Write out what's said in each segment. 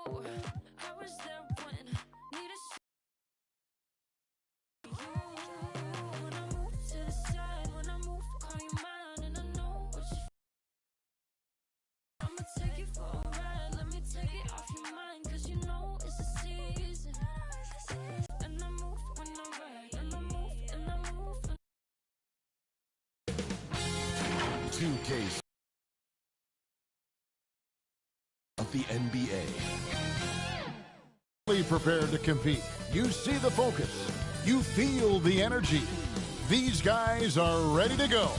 2K of the NBA. Prepared to compete. You see the focus. You feel the energy. These guys are ready to go.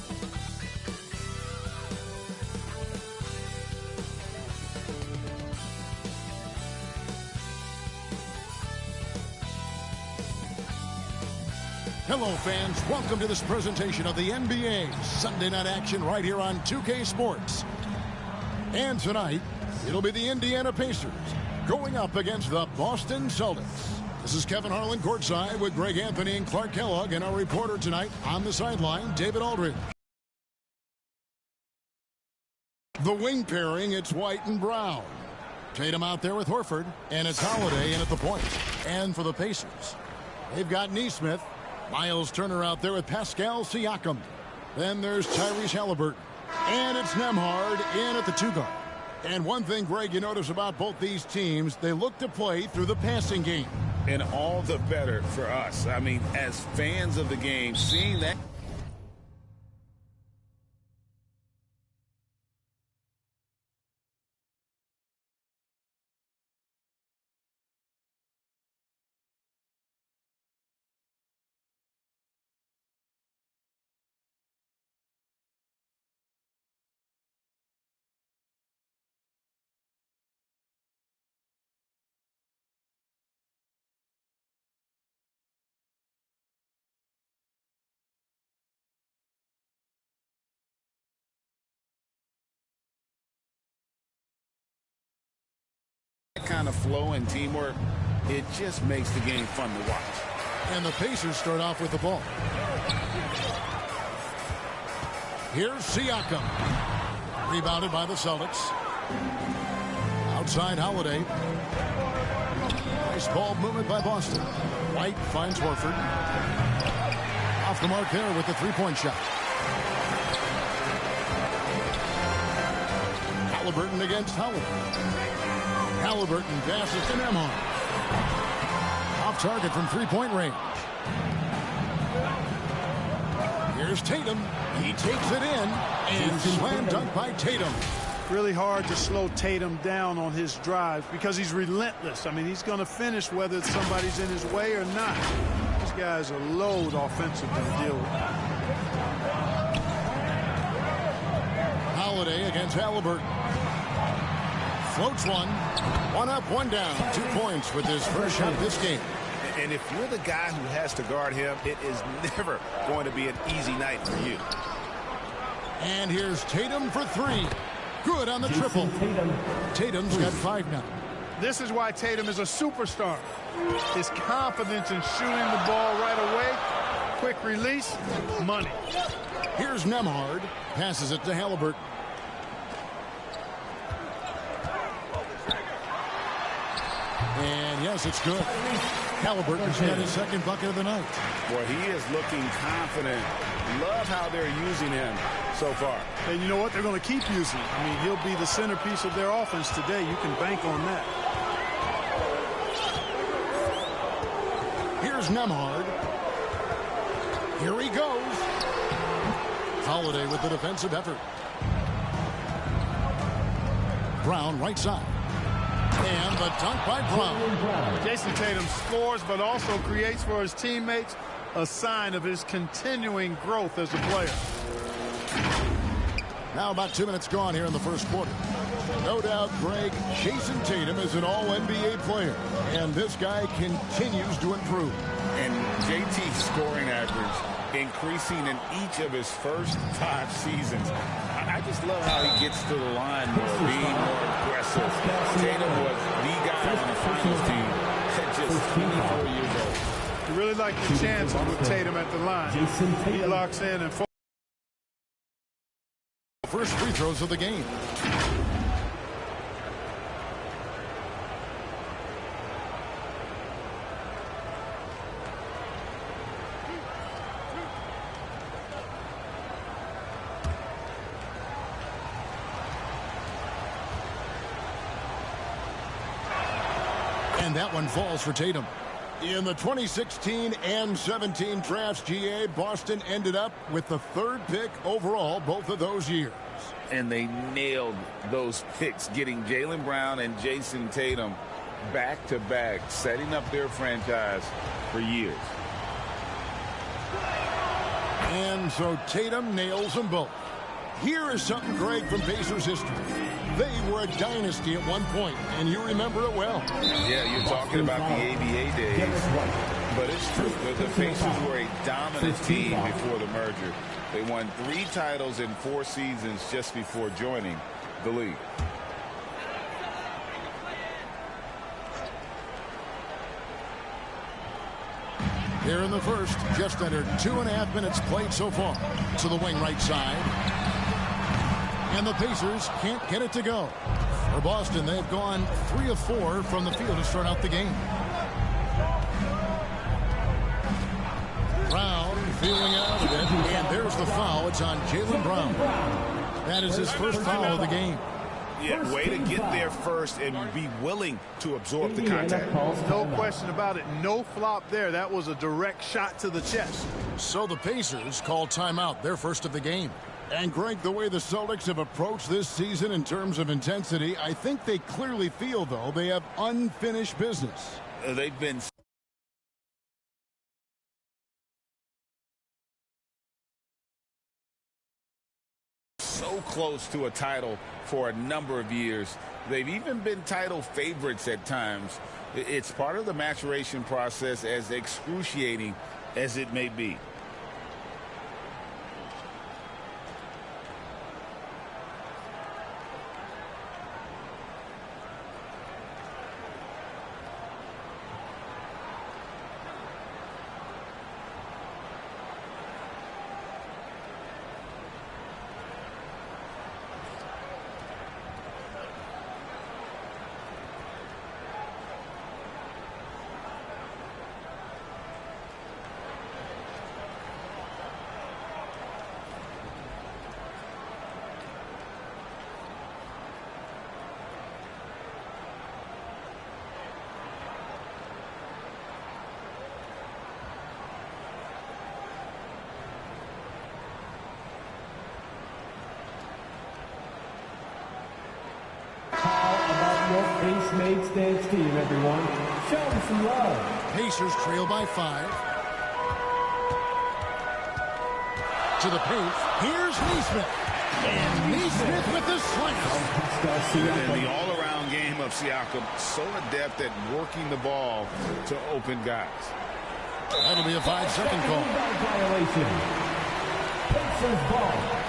Hello, fans. Welcome to this presentation of the NBA Sunday Night Action right here on 2K Sports. And tonight, it'll be the Indiana Pacers going up against the Boston Celtics. This is Kevin Harlan courtside with Greg Anthony and Clark Kellogg, and our reporter tonight on the sideline, David Aldridge. The wing pairing, it's White and Brown. Tatum out there with Horford, and it's Holiday in at the point. And for the Pacers, they've got Nesmith. Miles Turner out there with Pascal Siakam. Then there's Tyrese Halliburton. And it's Nembhard in at the two guard. And one thing, Greg, you notice about both these teams, they look to play through the passing game. And all the better for us. I mean, as fans of the game, seeing that. Kind of flow and teamwork, it just makes the game fun to watch. And the Pacers start off with the ball. Here's Siakam. Rebounded by the Celtics. Outside Holiday. Nice ball movement by Boston. White finds Horford. Off the mark there with the three-point shot. Halliburton against Holiday. Halliburton passes to Nembhard. Off target from three-point range. Here's Tatum. He takes it in, and slam dunk by Tatum. Really hard to slow Tatum down on his drive because he's relentless. I mean, he's going to finish whether somebody's in his way or not. This guy's a load offensively to deal with. Holiday against Halliburton. Floats one. One up, one down. 2 points with his first shot of this game. And if you're the guy who has to guard him, it is never going to be an easy night for you. And here's Tatum for three. Good on the triple. Tatum's got 5 now. This is why Tatum is a superstar. His confidence in shooting the ball right away. Quick release. Money. Here's Nembhard. Passes it to Halliburton. And yes, it's good. Halliburton's got his second bucket of the night. Boy, he is looking confident. Love how they're using him so far. And you know what? They're going to keep using him. I mean, he'll be the centerpiece of their offense today. You can bank on that. Here's Nembhard. Here he goes. Holiday with the defensive effort. Brown right side. And the dunk by Brown. Jason Tatum scores but also creates for his teammates, a sign of his continuing growth as a player. Now about 2 minutes gone here in the first quarter. No doubt, Greg, Jason Tatum is an all-NBA player, and this guy continues to improve. And JT's scoring average increasing in each of his first 5 seasons. I just love how he gets to the line more, being more aggressive. Tatum was the guy on the finals team at just 24 years old. You really like the chances with Tatum at the line. He locks in and first free throws of the game. And that one falls for Tatum. In the 2016 and 17 drafts, GA, Boston ended up with the 3rd pick overall both of those years. And they nailed those picks, getting Jaylen Brown and Jason Tatum back-to-back, setting up their franchise for years. And so Tatum nails them both. Here is something, Greg, from Pacers history. They were a dynasty at one point, and you remember it well. Yeah, you're talking about the ABA days, but it's true. The Pacers were a dominant team before the merger. They won 3 titles in 4 seasons just before joining the league. Here in the first, just under 2.5 minutes played so far. To the wing right side. And the Pacers can't get it to go. For Boston, they've gone 3 of 4 from the field to start out the game. Brown feeling out of it. And there's the foul. It's on Jaylen Brown. That is his first foul of the game. Yeah, way to get there first and be willing to absorb the contact. No question about it. No flop there. That was a direct shot to the chest. So the Pacers call timeout, their first of the game. And Greg, the way the Celtics have approached this season in terms of intensity, I think they clearly feel, though, they have unfinished business. They've been so close to a title for a number of years. They've even been title favorites at times. It's part of the maturation process, as excruciating as it may be. Ace-Made Stance team, everyone. Show them some love. Pacers trail by 5. To the paint. Here's Neesmith. And Neesmith with the slam. And the all-around game of Siakam, so adept at working the ball to open guys. That'll be a 5-second call. Violation. Pacers ball.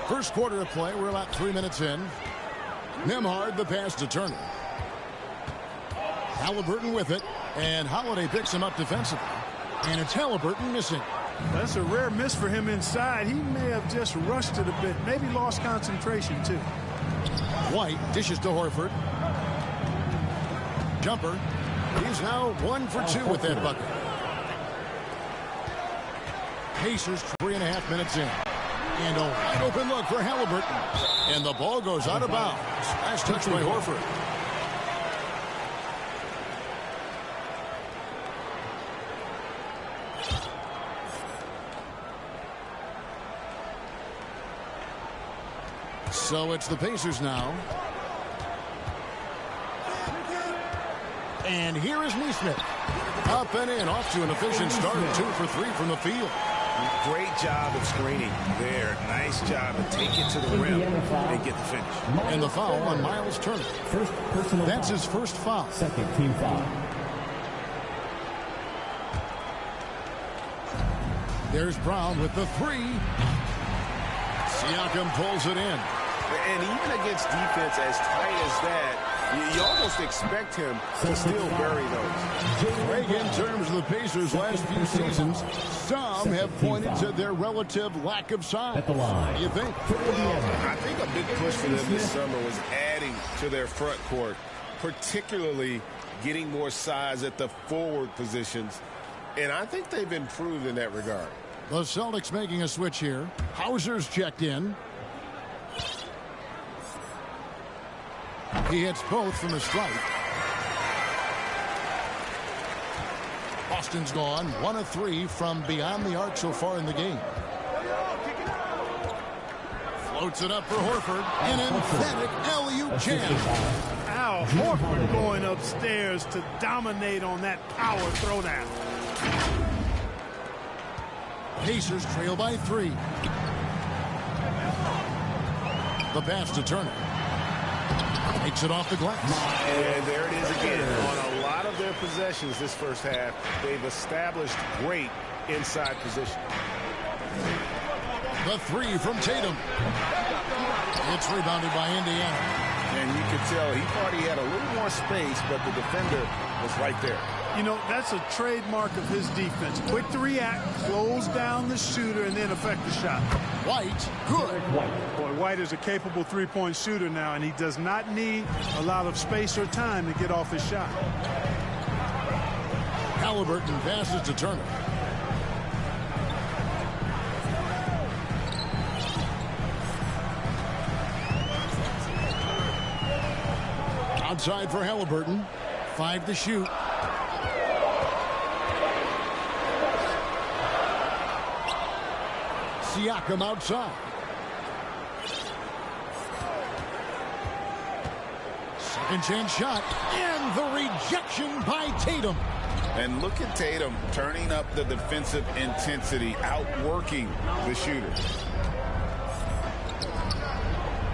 First quarter of play, we're about 3 minutes in. Nembhard, the pass to Turner. Halliburton with it, and Holiday picks him up defensively. And it's Halliburton missing. That's a rare miss for him inside. He may have just rushed it a bit, maybe lost concentration too. White dishes to Horford. Jumper. He's now 1 for 2 with that bucket. Pacers 3.5 minutes in. And a wide open look for Halliburton. And the ball goes out of bounds. Last touch by Horford. So it's the Pacers now. And here is Neesmith. Up and in, off to an efficient start. 2 for 3 from the field. Great job of screening there. Nice job to take it to the rim and get the finish. And the foul on Miles Turner. That's his first foul. Second team foul. There's Brown with the 3. Siakam pulls it in. And even against defense as tight as that, You almost expect him to still bury those. Greg, in terms of the Pacers' last few seasons, some have pointed to their relative lack of size. At the line. What do you think? Well, I think a big push for them this summer was adding to their front court, particularly getting more size at the forward positions. And I think they've improved in that regard. The Celtics making a switch here. Hauser's checked in. He hits both from the strike. Boston's gone 1 of 3 from beyond the arc so far in the game. Floats it up for Horford. An emphatic alley-oop jam. Al Horford going upstairs to dominate on that power throwdown. Pacers trail by 3. The pass to Turner. Takes it off the glass. And there it is again. On a lot of their possessions this first half, they've established great inside position. The 3 from Tatum. It's rebounded by Indiana. And you could tell he thought he had a little more space, but the defender was right there. You know, that's a trademark of his defense. Quick to react, close down the shooter, and then affect the shot. White, good. Boy, White is a capable three-point shooter now, and he does not need a lot of space or time to get off his shot. Halliburton passes to Turner. Outside for Halliburton. 5 to shoot. Siakam outside. Second chance shot. And the rejection by Tatum. And look at Tatum turning up the defensive intensity, outworking the shooter.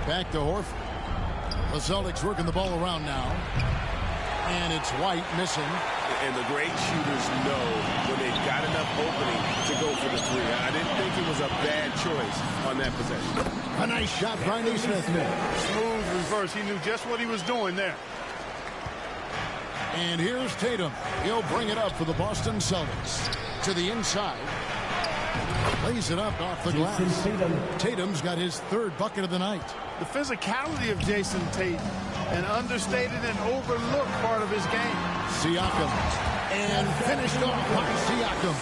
Back to Horford. The Celtics working the ball around now. And it's White missing. And the great shooters know when they've got enough opening to go for the 3. I didn't think it was a bad choice on that possession. A nice shot by Neesmith. Smooth reverse. He knew just what he was doing there. And here's Tatum. He'll bring it up for the Boston Celtics. To the inside. Lays it up off the glass. Tatum's got his 3rd bucket of the night. The physicality of Jason Tate, an understated and overlooked part of his game. Siakam. And finished off by Siakam.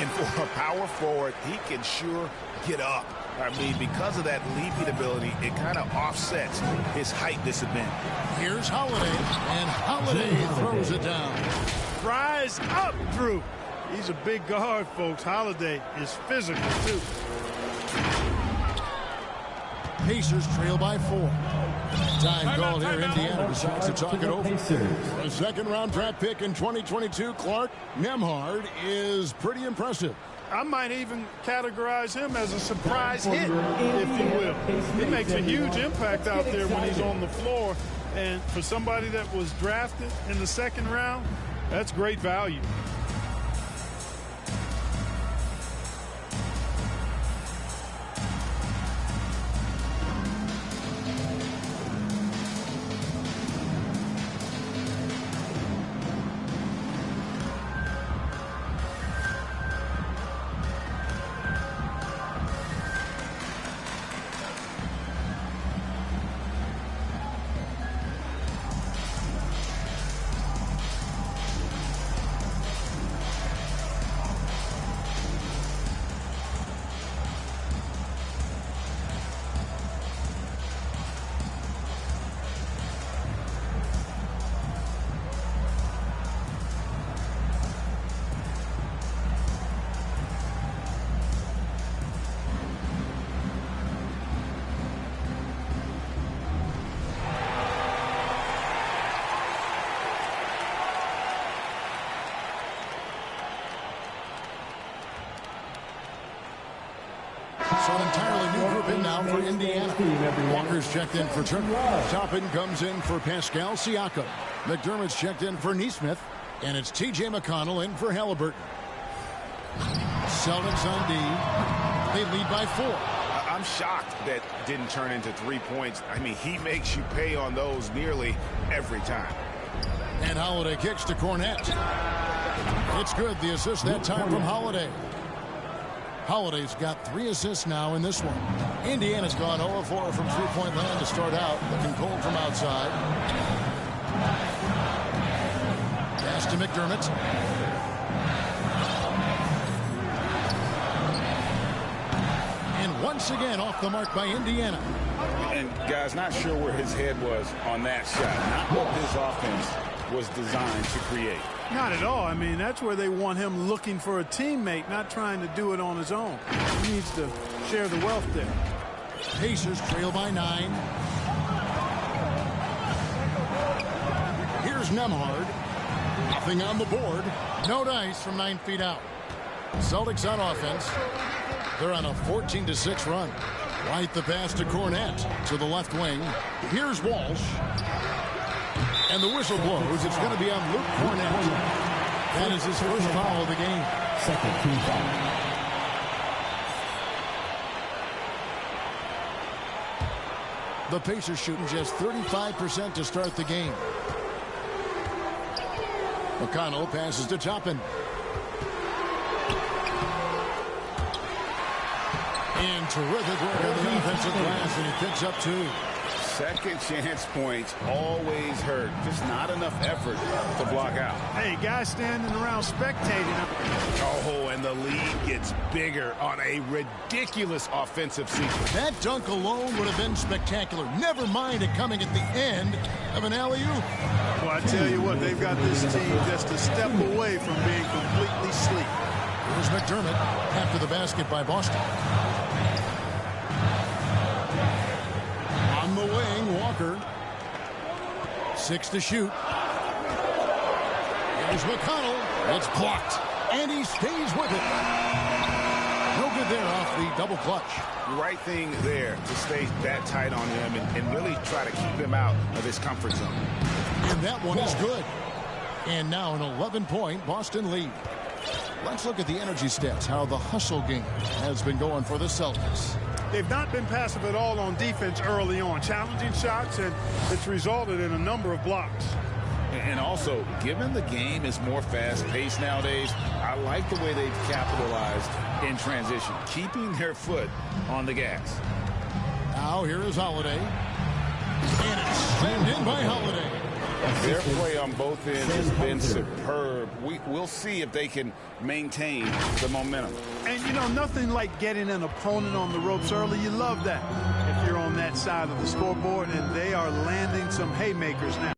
And for a power forward, he can sure get up. I mean, because of that leaping ability, it kind of offsets his height disadvantage. Here's Holiday. And Holiday throws it down. Rise up, Drew. He's a big guard, folks. Holiday is physical, too. Pacers trail by 4. Time called here. Indiana decides to talk it over. A 2nd-round draft pick in 2022, Clark Nembhard, is pretty impressive. I might even categorize him as a surprise hit, if you will. He makes a huge impact out there when he's on the floor. And for somebody that was drafted in the 2nd round, that's great value. So an entirely new group in now for Indiana. Walker's checked in for Turner. Toppin comes in for Pascal Siakam. McDermott's checked in for Neesmith. And it's T.J. McConnell in for Halliburton. Celtics on D. They lead by 4. I'm I'm shocked that didn't turn into 3 points. I mean, he makes you pay on those nearly every time. And Holiday kicks to Cornette. It's good. The assist that time from Holiday. Holiday's got 3 assists now in this one. Indiana's gone 0-4 from three-point land to start out. Looking cold from outside. Pass to McDermott. And once again off the mark by Indiana. And, guys, not sure where his head was on that shot. Not what his offense was designed to create. Not at all. I mean, that's where they want him looking for a teammate, not trying to do it on his own. He needs to share the wealth there. Pacers trail by 9. Here's Nembhard. Nothing on the board. No dice from 9 feet out. Celtics on offense. They're on a 14-6 run. White the pass to Cornette to the left wing. Here's Walsh. And the whistle blows. It's going to be on Luke Cornette. That is his first foul of the game. Second team foul. The Pacers shooting just 35% to start the game. McConnell passes to Toppin. And terrific work on the offensive glass, and he picks up 2. Second chance points always hurt. Just not enough effort to block out. Hey, guys standing around spectating. Oh, and the lead gets bigger on a ridiculous offensive sequence. That dunk alone would have been spectacular. Never mind it coming at the end of an alley-oop. Well, I tell you what, they've got this team just a step away from being completely asleep. Here's McDermott after the basket by Boston. On the wing, Walker. 6 to shoot. Here's McConnell. It's blocked. And he stays with it. No good there off the double clutch. Right thing there to stay that tight on him and really try to keep him out of his comfort zone. And that one is good. And now an 11-point Boston lead. Let's look at the energy stats, how the hustle game has been going for the Celtics. They've not been passive at all on defense early on. Challenging shots, and it's resulted in a number of blocks. And also, given the game is more fast-paced nowadays, I like the way they've capitalized in transition, keeping their foot on the gas. Now here is Holiday. And it's slammed in by Holiday. Their play on both ends has been superb. We'll see if they can maintain the momentum. And, you know, nothing like getting an opponent on the ropes early. You love that if you're on that side of the scoreboard, and they are landing some haymakers now.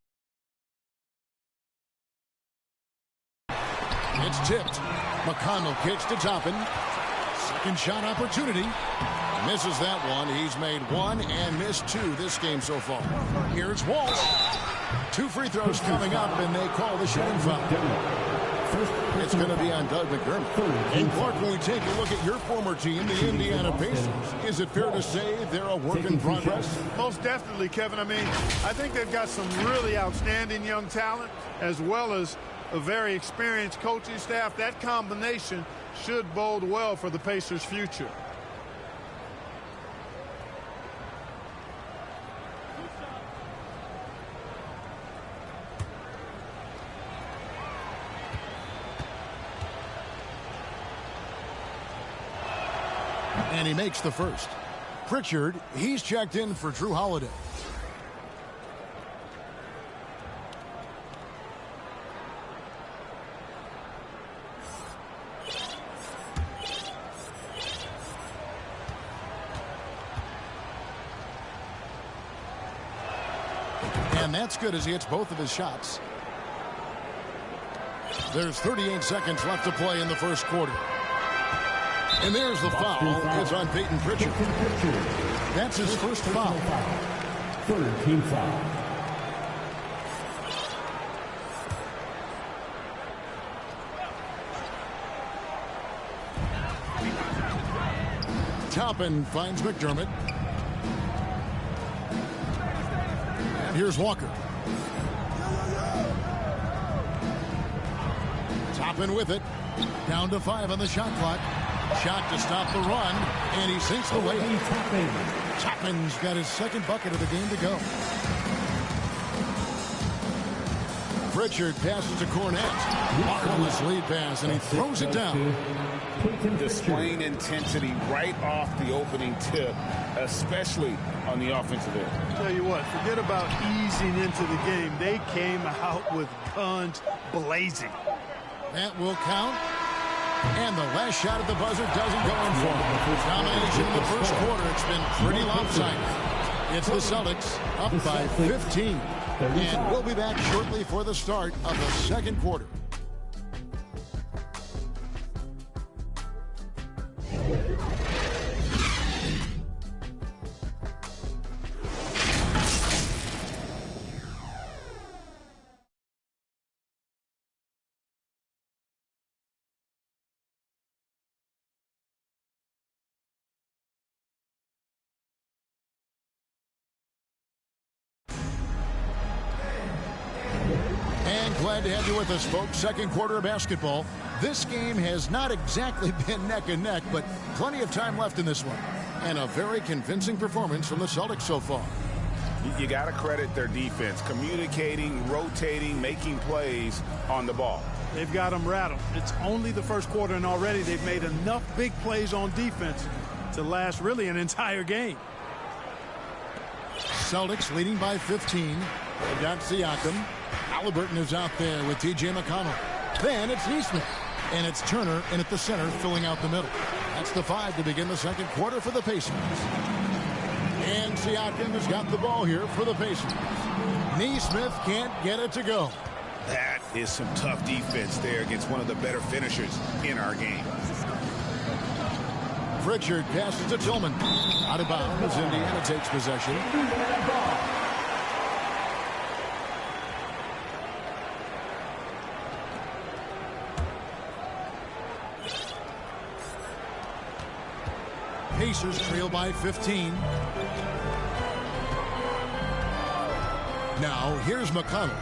It's tipped. McConnell kicks to Toppin. Second shot opportunity. Misses that one. He's made 1 and missed 2 this game so far. Here's Walsh. 2 free throws coming up, and they call the shooting foul. It's going to be on Doug McDermott. And Clark, when we take a look at your former team, the Indiana Pacers, is it fair to say they're a work in progress? Most definitely, Kevin. I mean, I think they've got some really outstanding young talent, as well as a very experienced coaching staff. That combination should bode well for the Pacers' future. And he makes the first. Pritchard, he's checked in for Drew Holiday. And that's good as he hits both of his shots. There's 38 seconds left to play in the first quarter. And there's the foul. It's on Peyton Pritchard. That's his first foul. Third team foul. Toppin finds McDermott. And here's Walker. Toppin with it. Down to 5 on the shot clock. Shot to stop the run, and he sinks the layup. Chapman's got his second bucket of the game to go. Pritchard passes to Cornette. Marvelous lead pass, and he throws it down. Displaying intensity right off the opening tip, especially on the offensive end. Tell you what, forget about easing into the game. They came out with guns blazing. That will count. And the last shot at the buzzer doesn't go in for him. Domination in the first quarter. It's been pretty lopsided. It's the Celtics up by 15. And we'll be back shortly for the start of the second quarter. Glad to have you with us, folks. Second quarter of basketball. This game has not exactly been neck and neck, but plenty of time left in this one. And a very convincing performance from the Celtics so far. You got to credit their defense, communicating, rotating, making plays on the ball. They've got them rattled. It's only the first quarter, and already they've made enough big plays on defense to last really an entire game. Celtics leading by 15. They've got Siakam. Halliburton is out there with T.J. McConnell. Then it's Neesmith. And it's Turner in at the center, filling out the middle. That's the 5 to begin the second quarter for the Pacers. And Siakam has got the ball here for the Pacers. Neesmith can't get it to go. That is some tough defense there against one of the better finishers in our game. Pritchard passes to Tillman. Out of bounds. Indiana takes possession. Pacers trail by 15. Now here's McConnell.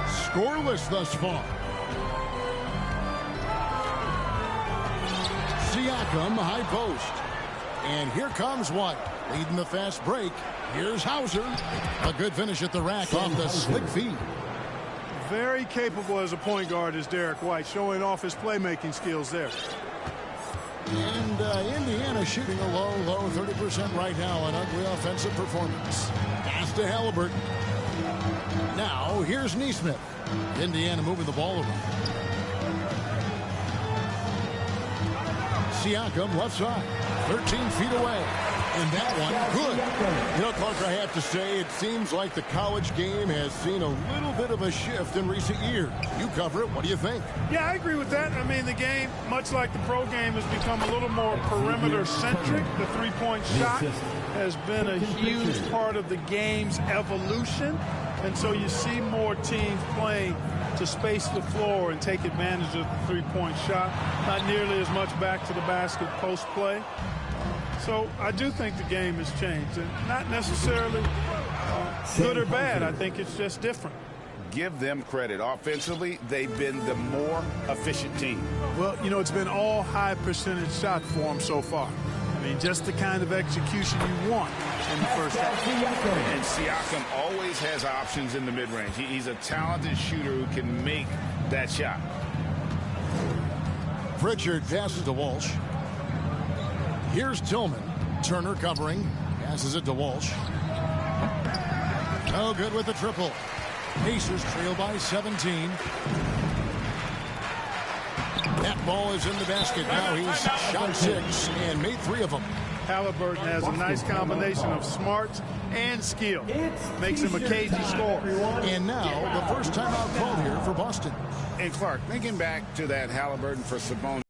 Scoreless thus far. Siakam, high post. And here comes White. Leading the fast break. Here's Hauser. A good finish at the rack off the slick feed. Very capable as a point guard is Derek White, showing off his playmaking skills there. And Indiana shooting a low 30% right now. An ugly offensive performance. Pass to Halliburton. Now here's Neesmith. Indiana moving the ball around. Siakam left side. 13 feet away. And that one, good. You know, Clark, I have to say, it seems like the college game has seen a little bit of a shift in recent years. You cover it. What do you think? Yeah, I agree with that. I mean, the game, much like the pro game, has become a little more perimeter-centric. The three-point shot has been a huge part of the game's evolution. And so you see more teams playing to space the floor and take advantage of the three-point shot. Not nearly as much back to the basket post play. So I do think the game has changed, and not necessarily good or bad. I think it's just different. Give them credit. Offensively, they've been the more efficient team. Well, you know, it's been all high percentage shots for them so far. I mean, just the kind of execution you want in the first half. And Siakam always has options in the mid-range. He's a talented shooter who can make that shot. Pritchard passes to Walsh. Here's Tillman. Turner covering. Passes it to Walsh. No good with the triple. Pacers trail by 17. That ball is in the basket. Now he's shot 6 and made 3 of them. Halliburton has a nice combination of smarts and skill. Makes him a cagey scorer. And now the first timeout called here for Boston. Hey, Clark, thinking back to that Halliburton for Sabonis.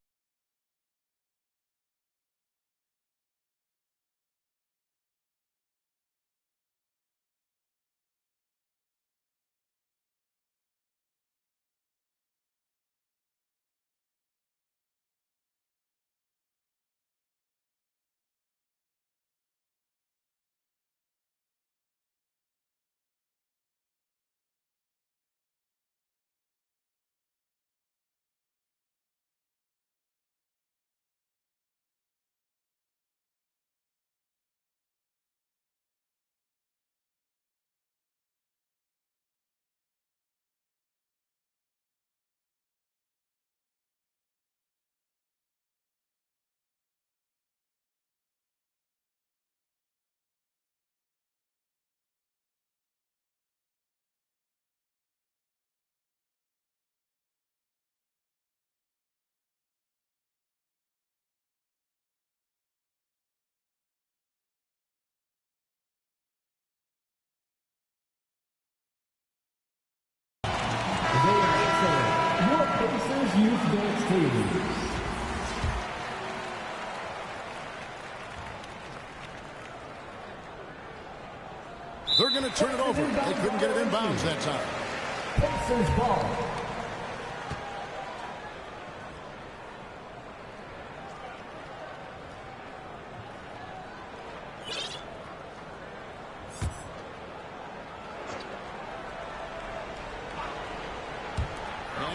They're going to turn it over. They couldn't get it in bounds that time. Pacers ball.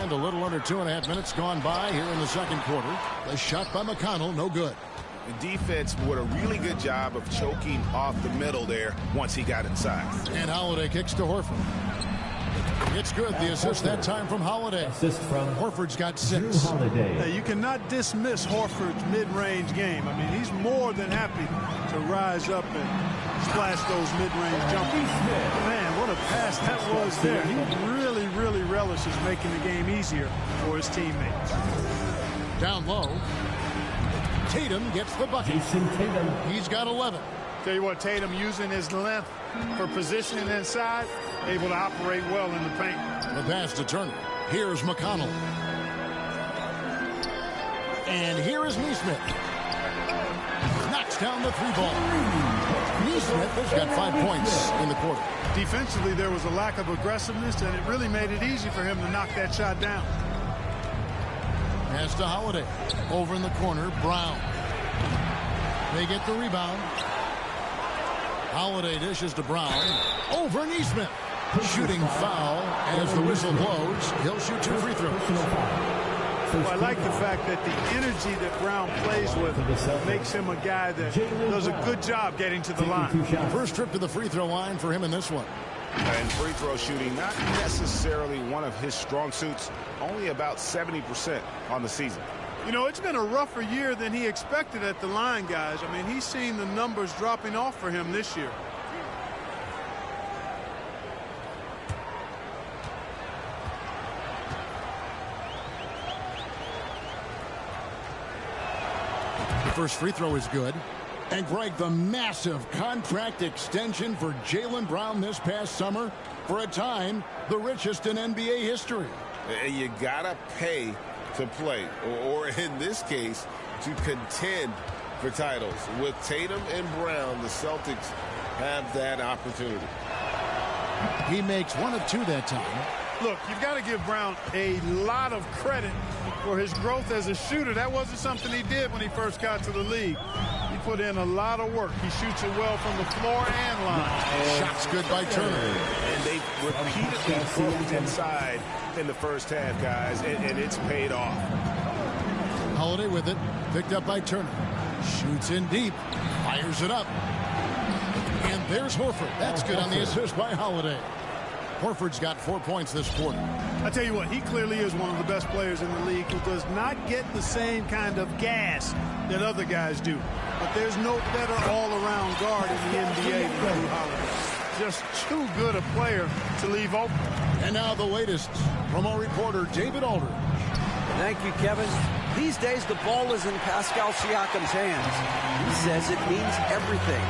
And a little under 2.5 minutes gone by here in the second quarter. The shot by McConnell, no good. The defense did a really good job of choking off the middle there once he got inside. And Holiday kicks to Horford. It's good. The assist that time from Holiday. Assist from Horford's got Drew 6. Holiday. Hey, you cannot dismiss Horford's mid-range game. I mean, he's more than happy to rise up and splash those mid-range jumpers. Man, what a pass that was there. He really relishes making the game easier for his teammates. Down low. Tatum gets the bucket. Jason Tatum. He's got 11. Tell you what, Tatum using his length for positioning inside, able to operate well in the paint. The pass to Turner. Here's McConnell. And here is Neesmith. Knocks down the 3-ball. Neesmith has got 5 points in the quarter. Defensively, there was a lack of aggressiveness, and it really made it easy for him to knock that shot down. Pass to Holiday. Over in the corner, Brown. They get the rebound. Holiday dishes to Brown. Over Neesmith. Shooting foul as the whistle blows. He'll shoot 2 free throws. Well, I like the fact that the energy that Brown plays with makes him a guy that does a good job getting to the line. First trip to the free throw line for him in this one. And free throw shooting, not necessarily one of his strong suits, only about 70% on the season. You know, it's been a rougher year than he expected at the line, guys. I mean, he's seen the numbers dropping off for him this year. The first free throw is good. And Greg, the massive contract extension for Jaylen Brown this past summer, for a time, the richest in NBA history. You gotta pay to play, or in this case, to contend for titles. With Tatum and Brown, the Celtics have that opportunity. He makes 1 of 2 that time. Look, you've got to give Brown a lot of credit for his growth as a shooter. That wasn't something he did when he first got to the league. He put in a lot of work. He shoots it well from the floor and line. Shots good by Turner. And they repeatedly broke inside in the first half, guys, and it's paid off. Holiday with it. Picked up by Turner. Shoots in deep. Fires it up. And there's Horford. That's good on the assist by Holiday. Horford's got 4 points this quarter. I tell you what, he clearly is one of the best players in the league who does not get the same kind of gas that other guys do. But there's no better all-around guard in the NBA than Drew Holiday. Just too good a player to leave open. And now the latest from our reporter, David Aldridge. Thank you, Kevin. These days, the ball is in Pascal Siakam's hands. He says it means everything.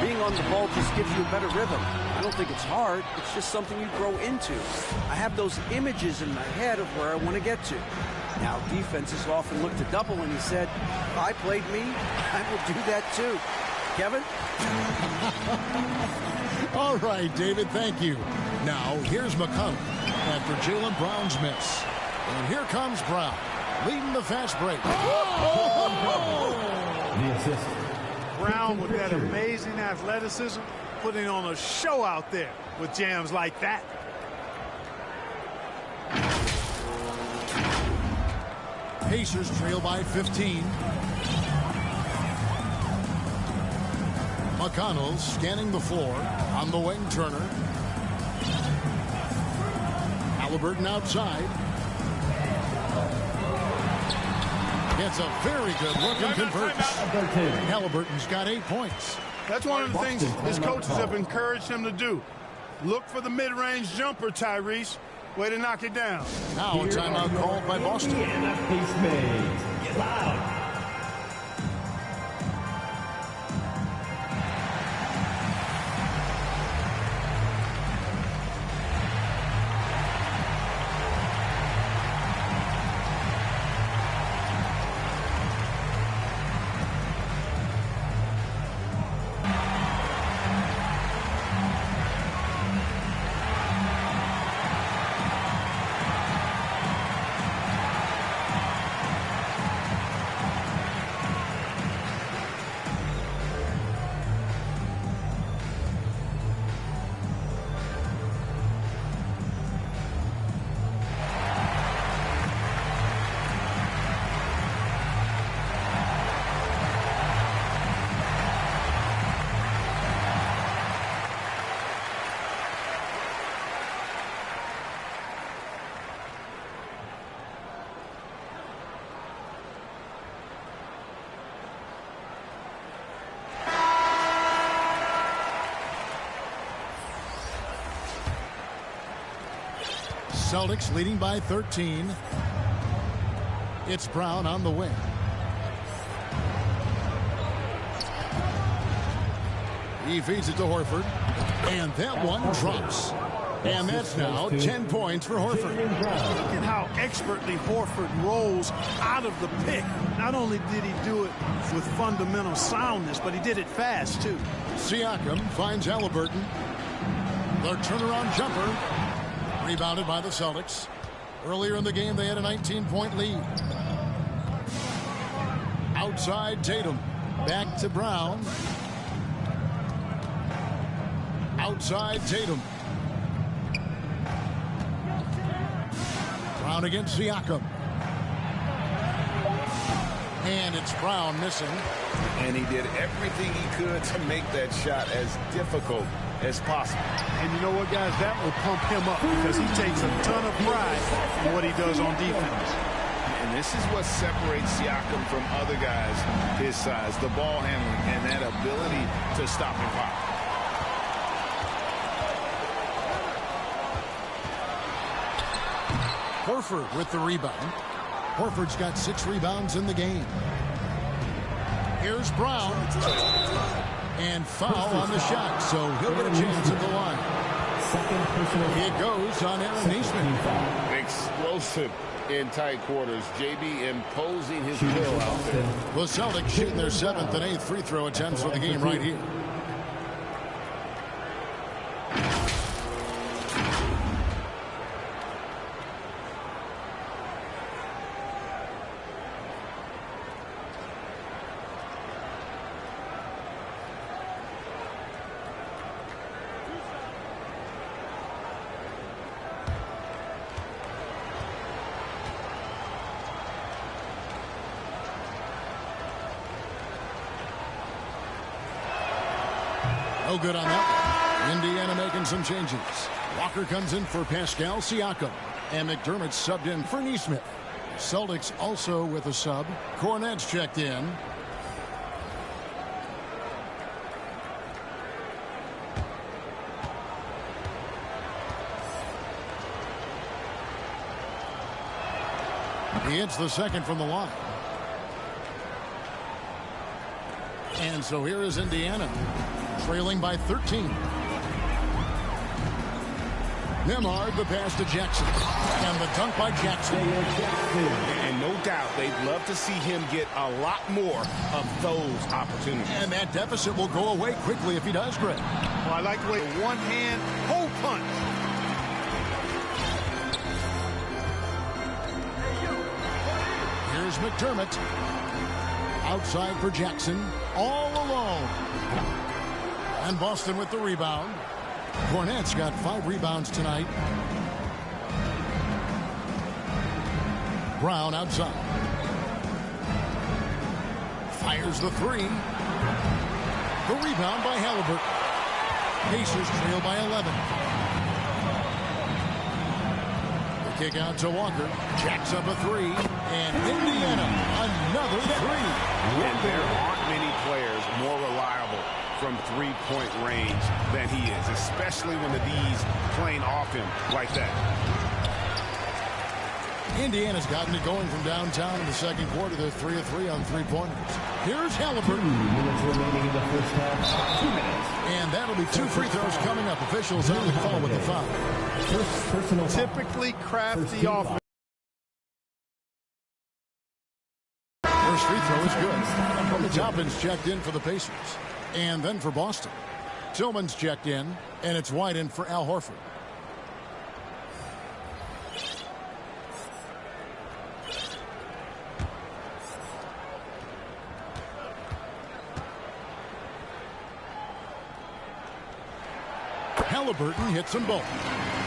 Being on the ball just gives you a better rhythm. I don't think it's hard. It's just something you grow into. I have those images in my head of where I want to get to. Now, defenses often look to double, and he said, if I played me, I would do that too. Kevin? All right, David, thank you. Now, here's McConnell after Jaylen Brown's miss. And here comes Brown, leading the fast break. The assist. Brown with that amazing athleticism, putting on a show out there with jams like that. Pacers trail by 15. McConnell scanning the floor. On the wing, Turner. Halliburton outside. Gets a very good look and converts. Halliburton's got 8 points. That's one of the things his coaches have encouraged him to do. Look for the mid-range jumper, Tyrese. Way to knock it down. Now a timeout called by Boston. Pace made. Get loud. Celtics leading by 13. It's Brown on the wing. He feeds it to Horford. And that one drops. And that's now 10 points for Horford. Look at how expertly Horford rolls out of the pick. Not only did he do it with fundamental soundness, but he did it fast, too. Siakam finds Halliburton. The turnaround jumper. Rebounded by the Celtics. Earlier in the game, they had a 19-point lead. Outside Tatum. Back to Brown. Outside Tatum. Brown against Siakam. And it's Brown missing. And he did everything he could to make that shot as difficult as possible. And you know what, guys? That will pump him up because he takes a ton of pride in what he does on defense. And this is what separates Siakam from other guys his size, the ball handling and that ability to stop and pop. Horford with the rebound. Horford's got 6 rebounds in the game. Here's Brown. And foul on the shot, so he'll get a chance at the line. It goes on Aaron Neesmith. Explosive in tight quarters. JB imposing his will out there. The Celtics shooting their 7th and 8th free throw attempts for the game right here. No good on that. Indiana making some changes. Walker comes in for Pascal Siakam. And McDermott subbed in for Neesmith. Celtics also with a sub. Cornet's checked in. He hits the second from the line. And so here is Indiana, trailing by 13. Nembhard the pass to Jackson. And the dunk by Jackson. And no doubt they'd love to see him get a lot more of those opportunities. And that deficit will go away quickly if he does, Greg. Well, I like the way one-hand hole punch. Here's McDermott. Outside for Jackson. All alone. And Boston with the rebound. Cornet's got 5 rebounds tonight. Brown outside. Fires the 3. The rebound by Halliburton. Pacers trail by 11. The kick out to Walker. Jacks up a 3. And Indiana, another 3. And there aren't many players more reliable from three-point range than he is, especially when the D's playing off him like that. Indiana's gotten it going from downtown in the second quarter. They're 3 of 3 on 3-pointers. Here's Halliburton. 2 minutes remaining in the first half. 2 minutes. And that'll be 2 free throws coming up. Officials on the call with the foul. First personal foul. Typically crafty offense. First free throw is good. Toppin's checked in for the Pacers. And then for Boston. Tillman's checked in. And it's White in for Al Horford. Halliburton hits them both.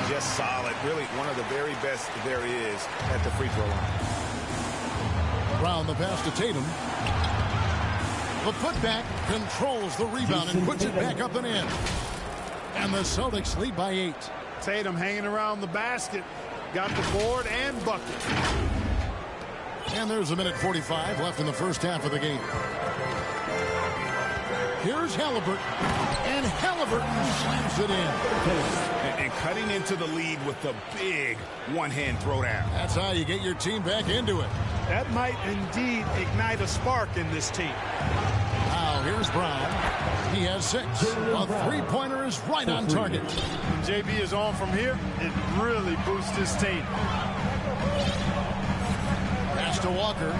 Just solid. Really one of the very best there is at the free throw line. Brown the pass to Tatum. The putback controls the rebound and puts it back up and in. And the Celtics lead by 8. Tatum hanging around the basket. Got the board and bucket. And there's a minute 45 left in the first half of the game. Here's Halliburton. And Halliburton slams it in. And cutting into the lead with the big one-hand throwdown. That's how you get your team back into it. That might indeed ignite a spark in this team. Now here's Brown. He has 6. A three-pointer is right on target. When JB is on from here, it really boosts his team. Pass to Walker.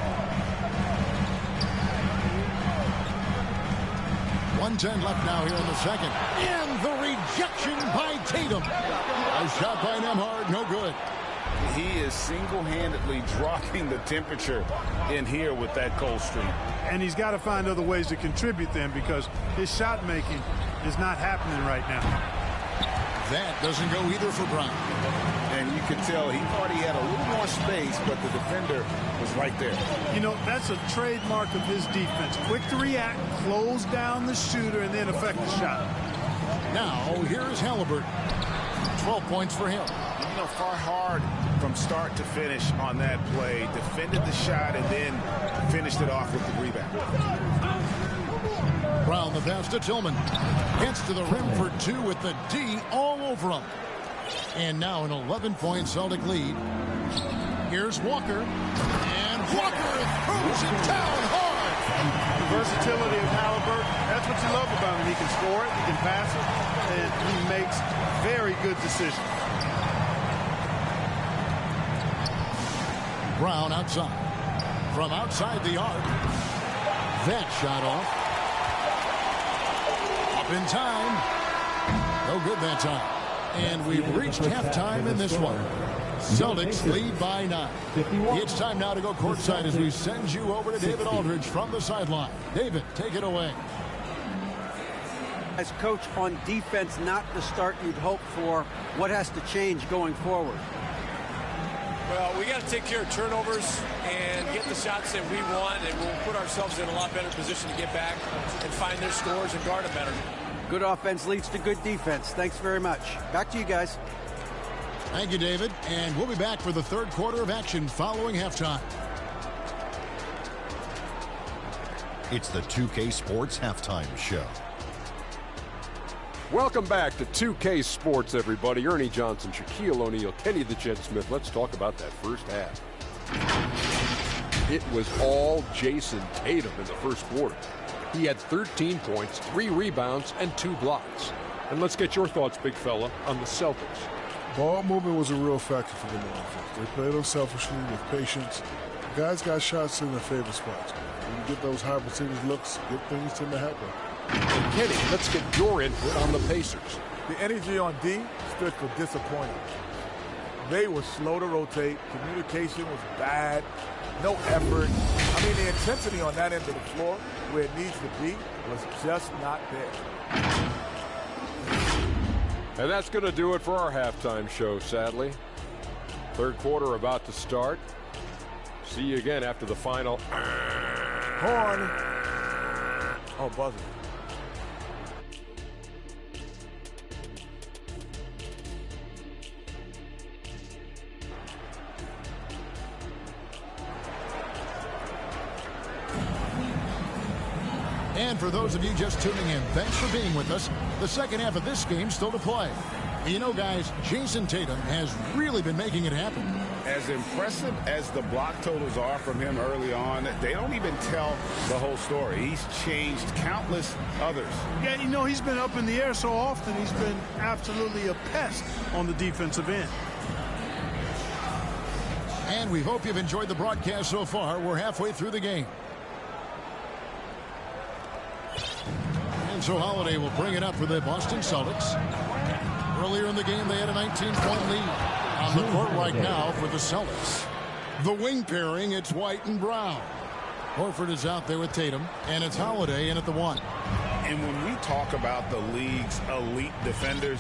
1:10 left now here in the second. And the rejection by Tatum. A shot by Nembhard, no good. He is single-handedly dropping the temperature in here with that cold streak. And he's got to find other ways to contribute then, because his shot making is not happening right now. That doesn't go either for Brown. And you can tell he thought he had a little more space, but the defender was right there. You know, that's a trademark of his defense. Quick to react, close down the shooter, and then affect the shot. Now, here's Halliburton. 12 points for him. You know, far hard from start to finish on that play. Defended the shot and then finished it off with the rebound. Brown the pass to Tillman. Gets to the rim for 2 with the D all over him. And now an 11-point Celtic lead. Here's Walker. And Walker throws it down hard. The versatility of Halliburton, that's what you love about him. He can score it, he can pass it, and he makes very good decisions. Brown outside. From outside the arc. That shot off. Up in time. No good that time. And we've reached halftime in this one. Celtics lead by 9. It's time now to go courtside as we send you over to David Aldridge from the sideline. David, take it away. As coach on defense, not the start you'd hope for. What has to change going forward? Well, we got to take care of turnovers and get the shots that we want, and we'll put ourselves in a lot better position to get back and find their scores and guard them better. Good offense leads to good defense. Thanks very much. Back to you guys. Thank you, David. And we'll be back for the third quarter of action following halftime. It's the 2K Sports Halftime Show. Welcome back to 2K Sports, everybody. Ernie Johnson, Shaquille O'Neal, Kenny the Jet Smith. Let's talk about that first half. It was all Jason Tatum in the first quarter. He had 13 points, 3 rebounds, and 2 blocks. And let's get your thoughts, big fella, on the Celtics. Ball movement was a real factor for them on offense. They played unselfishly with patience. The guys got shots in their favorite spots. When you get those high percentage looks, good things tend to happen. And Kenny, let's get your input on the Pacers. The energy on D stood for disappointing. They were slow to rotate. Communication was bad. No effort. I mean, the intensity on that end of the floor, where it needs to be, was just not there. And that's going to do it for our halftime show, sadly. Third quarter about to start. See you again after the final. Horn. Oh, buzzer. And for those of you just tuning in, thanks for being with us. The second half of this game still to play. You know, guys, Jason Tatum has really been making it happen. As impressive as the block totals are from him early on, they don't even tell the whole story. He's changed countless others. Yeah, you know, he's been up in the air so often, he's been absolutely a pest on the defensive end. And we hope you've enjoyed the broadcast so far. We're halfway through the game. And so Holiday will bring it up for the Boston Celtics. Earlier in the game, they had a 19-point lead. On the court right now for the Celtics. The wing pairing, it's White and Brown. Horford is out there with Tatum, and it's Holiday in at the 1. And when we talk about the league's elite defenders,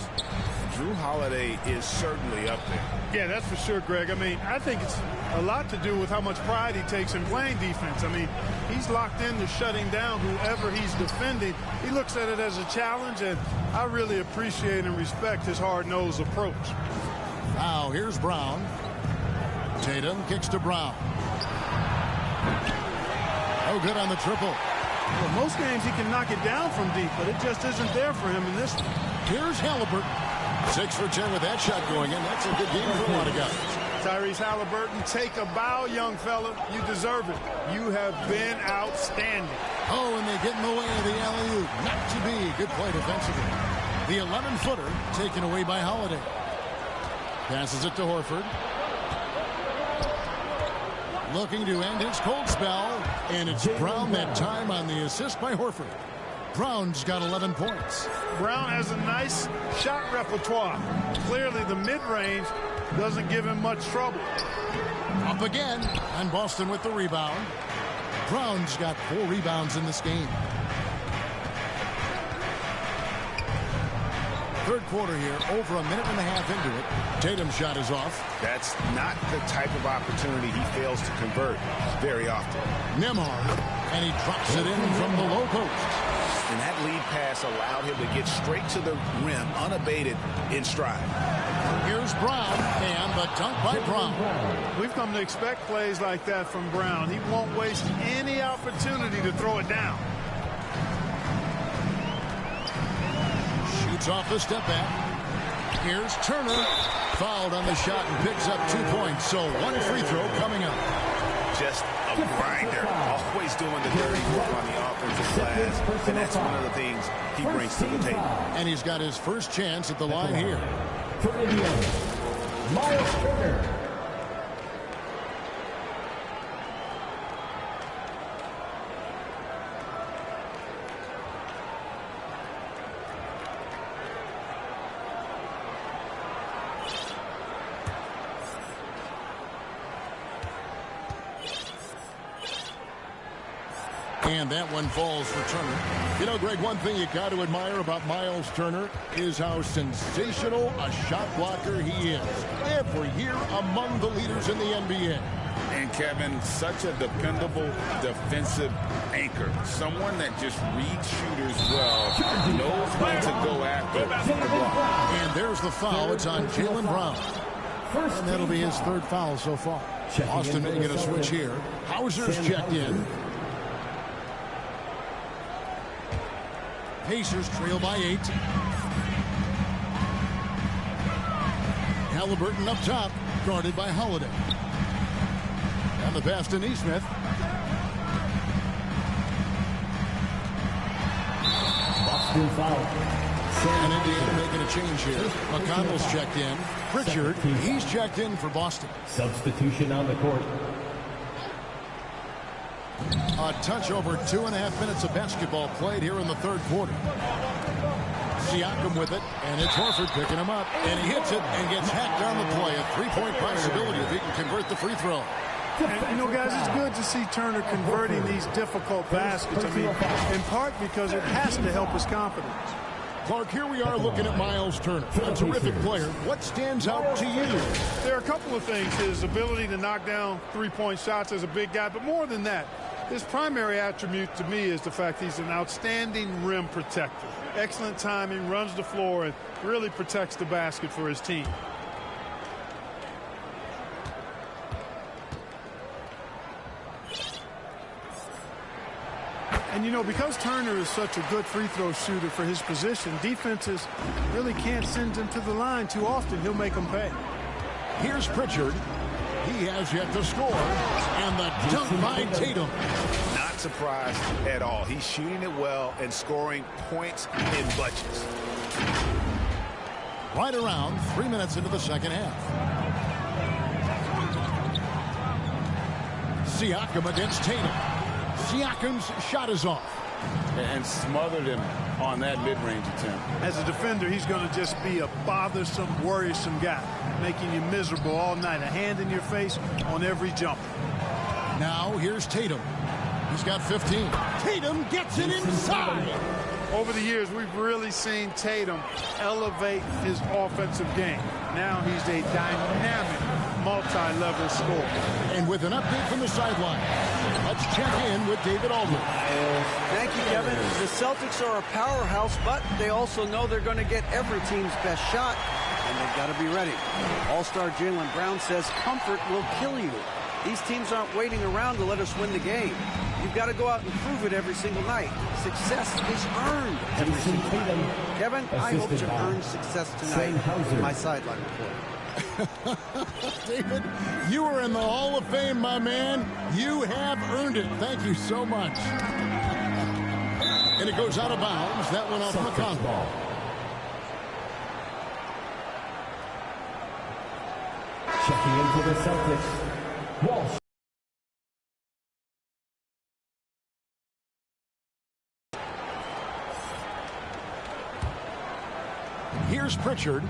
Drew Holiday is certainly up there. Yeah, that's for sure, Greg. I mean, I think it's a lot to do with how much pride he takes in playing defense. I mean, he's locked into shutting down whoever he's defending. He looks at it as a challenge, and I really appreciate and respect his hard-nosed approach. Now, here's Brown. Tatum kicks to Brown. No good on the triple. Well, most games he can knock it down from deep, but it just isn't there for him in this one. Here's Halliburton. 6 for 10 with that shot going in. That's a good game for a lot of guys. Tyrese Halliburton, take a bow, young fella. You deserve it. You have been outstanding. Oh, and they get in the way of the alley-oop. Not to be. Good play defensively. The 11-footer taken away by Holiday. Passes it to Horford. Looking to end his cold spell. And it's Brown that time on the assist by Horford. Brown's got 11 points. Brown has a nice shot repertoire. Clearly the mid-range doesn't give him much trouble. Up again, and Boston with the rebound. Brown's got 4 rebounds in this game. Third quarter here, over a minute and a half into it. Tatum's shot is off. That's not the type of opportunity he fails to convert very often. Nembhard, and he drops it in from the low post. And that lead pass allowed him to get straight to the rim, unabated, in stride. Here's Brown, and the dunk by Brown. We've come to expect plays like that from Brown. He won't waste any opportunity to throw it down. Shoots off the step back. Here's Turner. Fouled on the shot and picks up 2 points. So 1 free throw coming up. Just a grinder. Always doing the dirty work on the offensive glass. And that's one of the things he brings to the table. And he's got his first chance at the line here. For Indiana, Miles Turner. And that one falls for Turner. You know, Greg, one thing you got to admire about Miles Turner is how sensational a shot blocker he is. Every year among the leaders in the NBA. And Kevin, such a dependable defensive anchor. Someone that just reads shooters well, knows when to go after the block. And there's the foul. It's on Jaylen Brown. And that'll be his 3rd foul so far. Austin making a switch here. Hauser's checked in. Pacers trail by 8. Halliburton up top, guarded by Holiday. And the pass to Nesmith. Boston foul. And Indiana making a change here. McConnell's checked in. Pritchard, he's checked in for Boston. Substitution on the court. A touch over 2.5 minutes of basketball played here in the 3rd quarter. Siakam with it, and it's Horford picking him up, and he hits it and gets hacked down the play. A 3-point possibility if he can convert the free throw. And, you know, guys, it's good to see Turner converting these difficult baskets. I mean, in part because it has to help his confidence. Clark, here we are looking at Miles Turner, a terrific player. What stands out to you? There are a couple of things. His ability to knock down 3-point shots as a big guy, but more than that, his primary attribute to me is the fact he's an outstanding rim protector. Excellent timing, runs the floor, and really protects the basket for his team. And, you know, because Turner is such a good free throw shooter for his position, defenses really can't send him to the line too often. He'll make them pay. Here's Pritchard. He has yet to score. And the dunk by Tatum. Not surprised at all. He's shooting it well and scoring points in bunches. Right around 3 minutes into the second half. Siakam against Tatum. Siakam's shot is off. And smothered him on that mid-range attempt. As a defender, he's going to just be a bothersome, worrisome guy, making you miserable all night. A hand in your face on every jump. Now here's Tatum. He's got 15. Tatum gets it inside. Over the years, we've really seen Tatum elevate his offensive game. Now he's a dynamic, multi-level scorer. And with an update from the sideline, let's check in with David Aldridge. Thank you, Kevin. The Celtics are a powerhouse, but they also know they're going to get every team's best shot, and they've got to be ready. All-star Jaylen Brown says comfort will kill you. These teams aren't waiting around to let us win the game. You've got to go out and prove it every single night. Success is earned every single night. Kevin, I hope you earn success tonight in my sideline report. David, you are in the Hall of Fame, my man. You have earned it. Thank you so much. And it goes out of bounds. That went off McConnell. Checking in for the Celtics, Walsh. Here's Pritchard.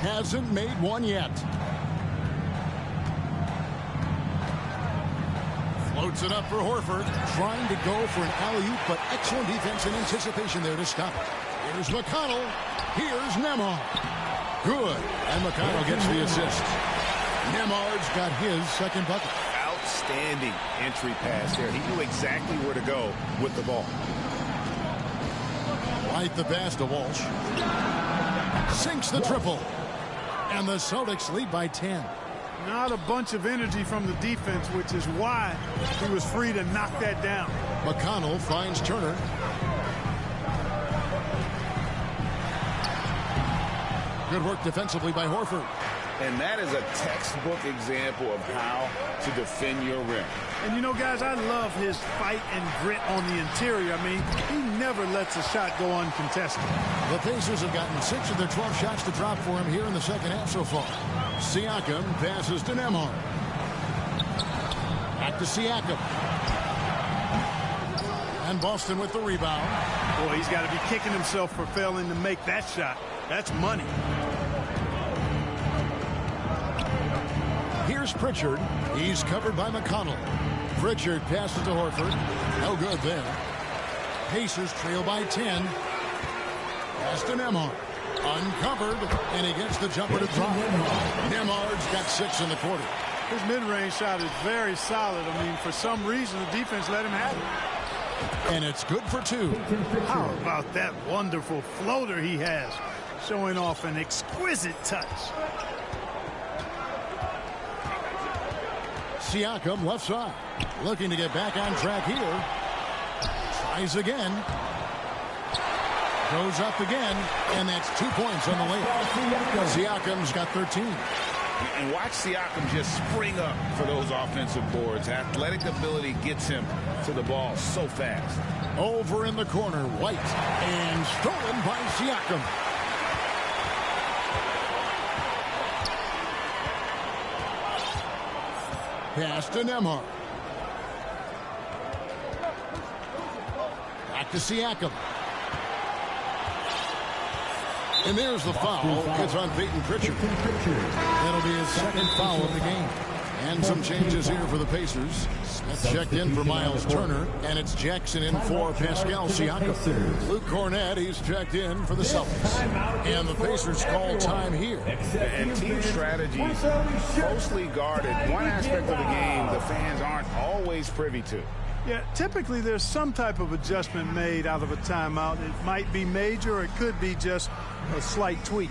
Hasn't made one yet. Floats it up for Horford. Trying to go for an alley-oop, but excellent defense and anticipation there to stop it. Here's McConnell. Here's Nembhard. Good. And McConnell gets the assist. Nembhard's got his second bucket. Outstanding entry pass there. He knew exactly where to go with the ball. Right the pass to Walsh. Sinks the triple. And the Celtics lead by 10. Not a bunch of energy from the defense, which is why he was free to knock that down. McConnell finds Turner. Good work defensively by Horford. And that is a textbook example of how to defend your rim. And you know, guys, I love his fight and grit on the interior. I mean, he never lets a shot go uncontested. The Pacers have gotten 6 of their 12 shots to drop for him here in the second half so far. Siakam passes to Nembhard. Back to Siakam. And Boston with the rebound. Boy, he's got to be kicking himself for failing to make that shot. That's money. Here's Pritchard. He's covered by McConnell. Pritchard passes to Horford. No good there. Pacers trail by 10. Pass to Nembhard. Uncovered, and he gets the jumper to drop. Nembhard's got 6 in the quarter. His mid-range shot is very solid. I mean, for some reason, the defense let him have it. And it's good for 2. How about that wonderful floater he has, showing off an exquisite touch. Siakam left side, looking to get back on track here. Tries again. Goes up again, and that's 2 points on the layup. Siakam's got 13. And watch Siakam just spring up for those offensive boards. Athletic ability gets him to the ball so fast. Over in the corner, White, and stolen by Siakam. Pass to Nembhard. Back to Siakam. And there's the foul. It's on Peyton Pritchard. That'll be his second foul of the game. And some changes here for the Pacers. Smith checked in for Miles Turner, and it's Jackson in for Pascal Siakam. Luke Cornett, he's checked in for the Celtics. And the Pacers call time here. And team strategies closely guarded. One aspect of the game the fans aren't always privy to. Yeah, typically there's some type of adjustment made out of a timeout. It might be major, or it could be just a slight tweak.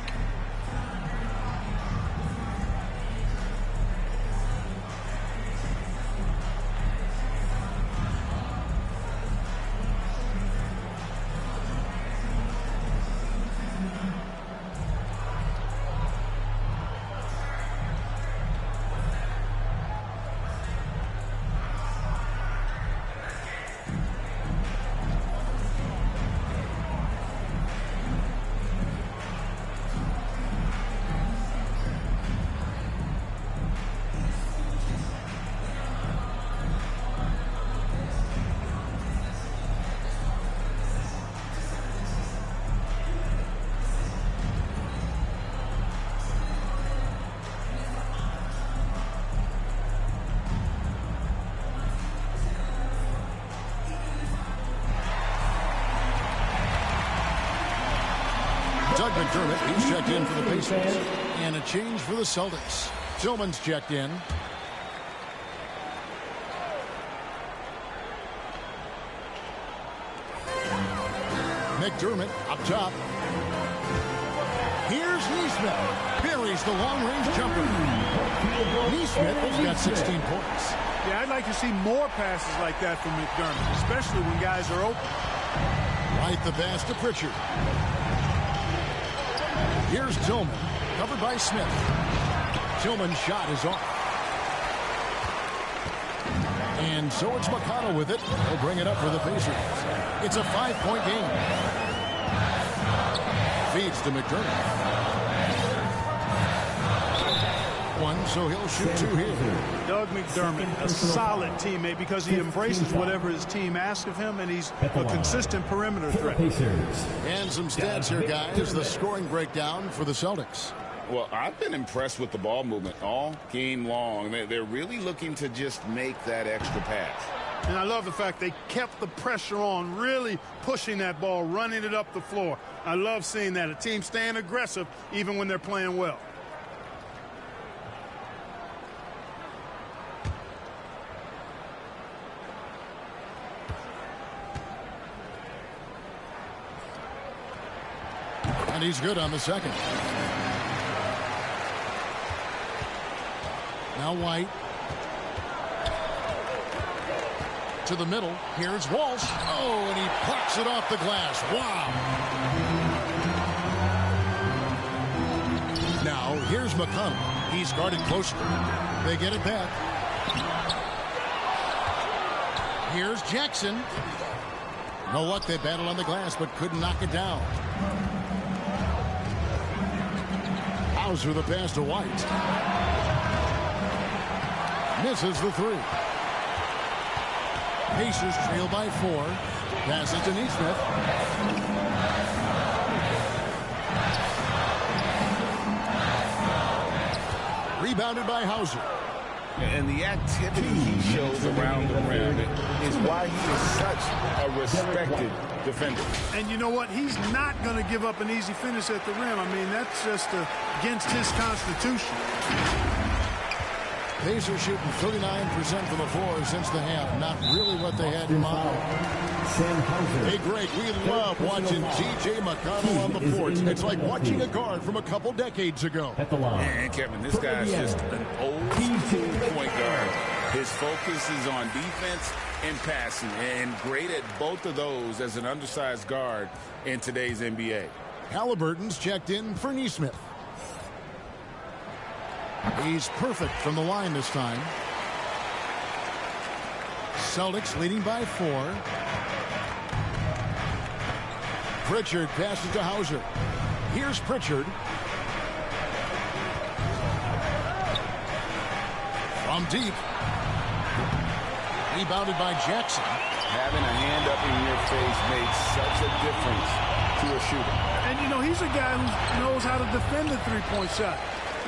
Doug McDermott, he's checked in for the Pacers. And a change for the Celtics. Tillman's checked in. McDermott up top. Here's Neesmith. buries the long-range jumper. Neesmith has got 16 points. Yeah, I'd like to see more passes like that from McDermott, especially when guys are open. Right the pass to Pritchard. Here's Tillman, covered by Smith. Tillman's shot is off. And so it's McConnell with it. He'll bring it up for the Pacers. It's a 5-point game. Feeds to McDermott. One, so he'll shoot 2 here. Doug McDermott, a solid teammate because he embraces whatever his team asks of him, and he's a consistent perimeter threat. And some stats here, guys. The scoring breakdown for the Celtics. Well, I've been impressed with the ball movement all game long. They're really looking to just make that extra pass. And I love the fact they kept the pressure on, really pushing that ball, running it up the floor. I love seeing that. A team staying aggressive even when they're playing well. And he's good on the second. Now White. To the middle. Here's Walsh. Oh, and he plucks it off the glass. Wow. Now, here's McConnell. He's guarded closely. They get it back. Here's Jackson. No luck. They battled on the glass, but couldn't knock it down. Hauser the pass to White. Misses the 3. Pacers trail by 4. Passes to Neesmith. Rebounded by Hauser. And the activity he shows around the rim is why he is such a respected defender. And you know what? He's not going to give up an easy finish at the rim. I mean, that's just against his constitution. Pacers shooting 39% from the floor since the half. Not really what they had in mind. Hey, Greg, we love watching T.J. McConnell on the court. It's like watching a guard from a couple decades ago. And Kevin, this guy's just an old school point guard. His focus is on defense and passing, and great at both of those as an undersized guard in today's NBA. Halliburton's checked in for Neesmith. He's perfect from the line this time. Celtics leading by 4. Pritchard passes to Hauser. Here's Pritchard. From deep. Rebounded by Jackson. Having a hand up in your face makes such a difference to a shooter. And, you know, he's a guy who knows how to defend the three-point shot.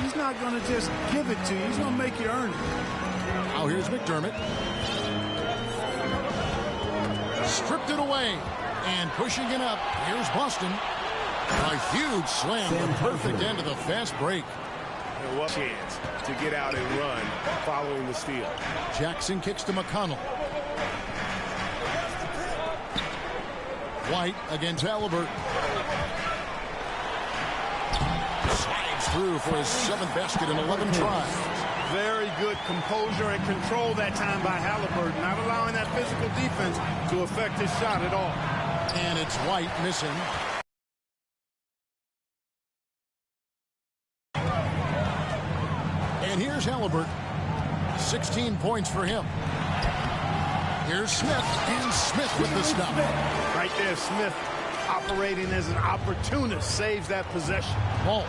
He's not going to just give it to you. He's going to make you earn it. Now here's McDermott. Stripped it away. And pushing it up. Here's Boston. A huge slam. The perfect end of the fast break. And what chance to get out and run following the steal. Jackson kicks to McConnell. White against Halliburton. Slides through for his 7th basket in 11 tries. Very good composure and control that time by Halliburton, not allowing that physical defense to affect his shot at all. And it's White missing. And here's Halliburton. 16 points for him. Here's Smith, and Smith with the stop. Right there, Smith operating as an opportunist, saves that possession. Walsh.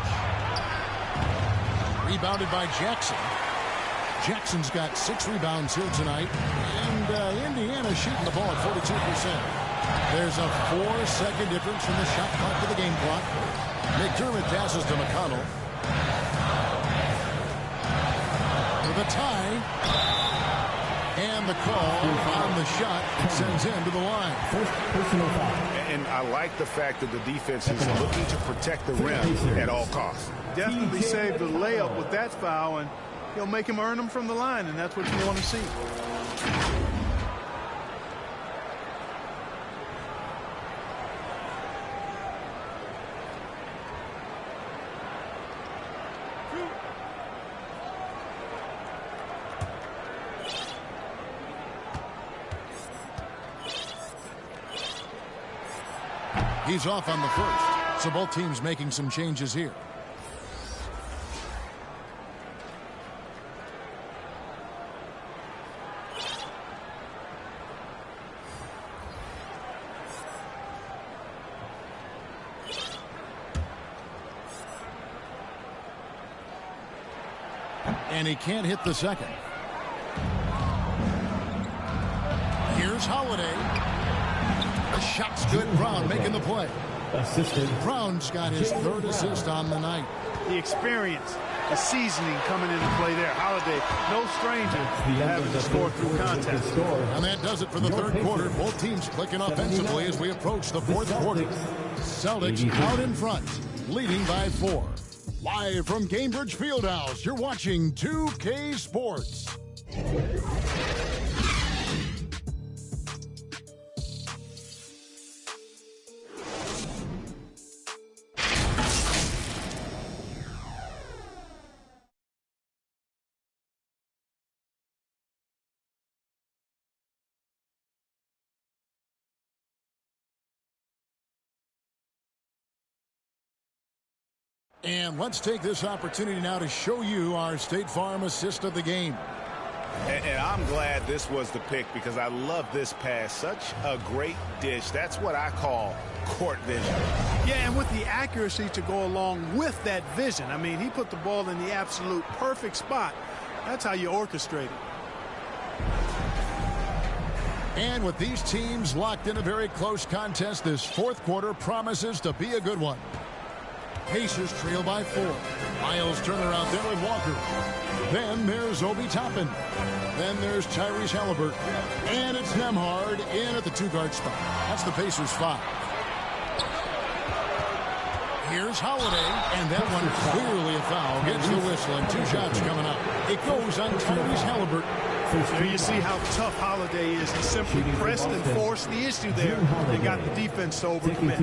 Rebounded by Jackson. Jackson's got 6 rebounds here tonight. And Indiana shooting the ball at 42%. There's a 4-second difference from the shot clock to the game clock. McDermott passes to McConnell. For the tie. And the call on the shot sends him to the line. And I like the fact that the defense is looking to protect the rim at all costs. Definitely saved the layup with that foul, and he'll make him earn them from the line, and that's what you want to see. He's off on the first, so both teams making some changes here. And he can't hit the second. Here's Holiday. The shot's good. Brown making the play. Brown's got his third assist on the night. The experience, the seasoning coming into play there. Holiday, no stranger to having to score through contact. And that does it for the third quarter. Both teams clicking offensively as we approach the fourth quarter. Celtics out in front, leading by 4. Live from Cambridge Fieldhouse, you're watching 2K Sports. And let's take this opportunity now to show you our State Farm assist of the game. And I'm glad this was the pick because I love this pass. Such a great dish. That's what I call court vision. Yeah, and with the accuracy to go along with that vision. I mean, he put the ball in the absolute perfect spot. That's how you orchestrate it. And with these teams locked in a very close contest, this fourth quarter promises to be a good one. Pacers trail by 4. Miles Turner out there with Walker. Then there's Obi Toppin. Then there's Tyrese Halliburton. And it's Nembhard in at the 2-guard spot. That's the Pacers 5. Here's Holiday. And that one clearly a foul. Gets the whistle and 2 shots coming up. It goes on Tyrese Halliburton. There you see how tough Holiday is. He simply pressed and forced the issue there and got the defense to overcommit.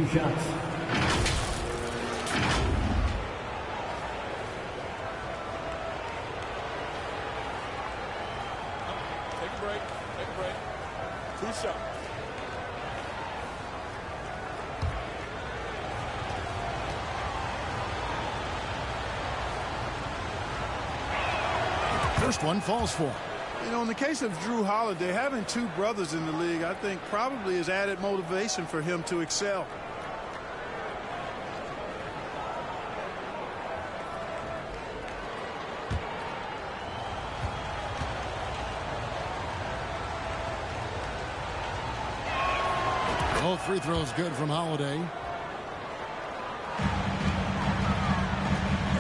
First one falls for him. You know, in the case of Drew Holiday, having 2 brothers in the league, I think probably is added motivation for him to excel. Both free throws good from Holiday.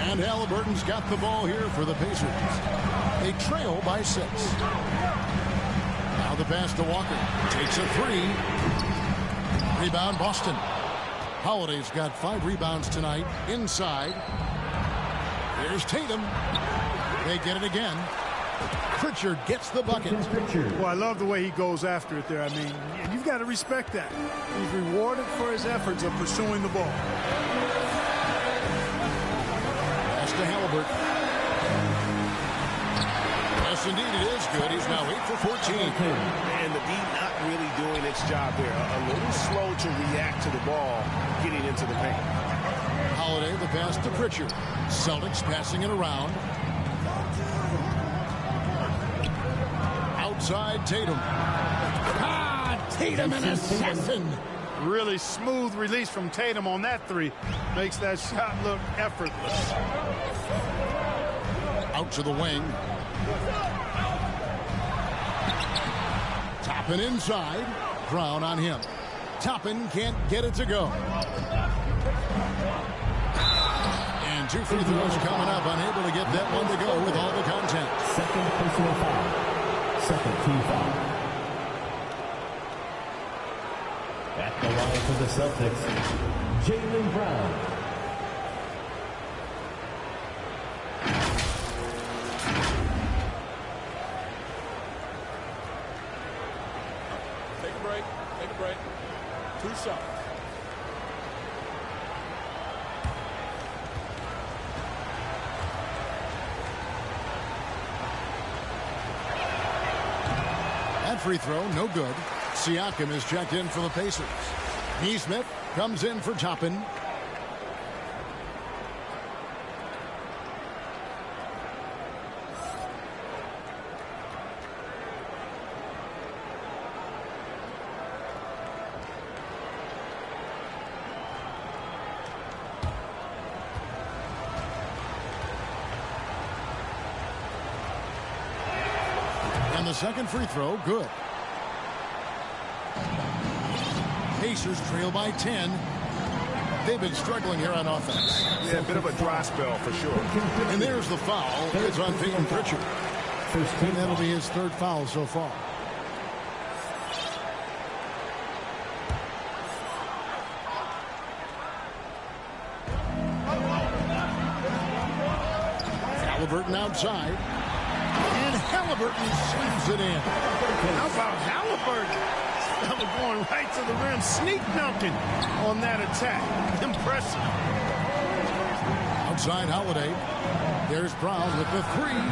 And Halliburton's got the ball here for the Pacers. They trail by 6. Now the pass to Walker. Takes a 3. Rebound Boston. Holiday's got 5 rebounds tonight. Inside. Here's Tatum. They get it again. Pritchard gets the bucket. Well, I love the way he goes after it there. I mean, you've got to respect that. He's rewarded for his efforts of pursuing the ball. Pass to Halliburton. Yes, indeed, it is good. He's now 8 for 14. And the D not really doing its job there. A little slow to react to the ball getting into the paint. Holiday, the pass to Pritchard. Celtics passing it around. Outside Tatum. Tatum, an assassin. Really smooth release from Tatum on that 3. Makes that shot look effortless. Out to the wing. Toppin inside. Brown on him. Toppin can't get it to go. And 2 free throws coming up. Unable to get that one to go with all the contact. Second personal foul. Second team foul. At the line for the Celtics, Jaylen Brown. Take a break. Take a break. 2 shots. That free throw, no good. Siakam is checked in for the Pacers. Neesmith comes in for Toppin. And the second free throw, good. Pacers trail by 10. They've been struggling here on offense. Yeah, a bit of a dry spell for sure. And there's the foul. It's on Peyton Pritchard. And that'll be his third foul so far. Halliburton outside. And Halliburton slams it in. How about Halliburton? Going right to the rim, sneak dunking on that attack. Impressive. Outside Holiday. There's Brown with the three.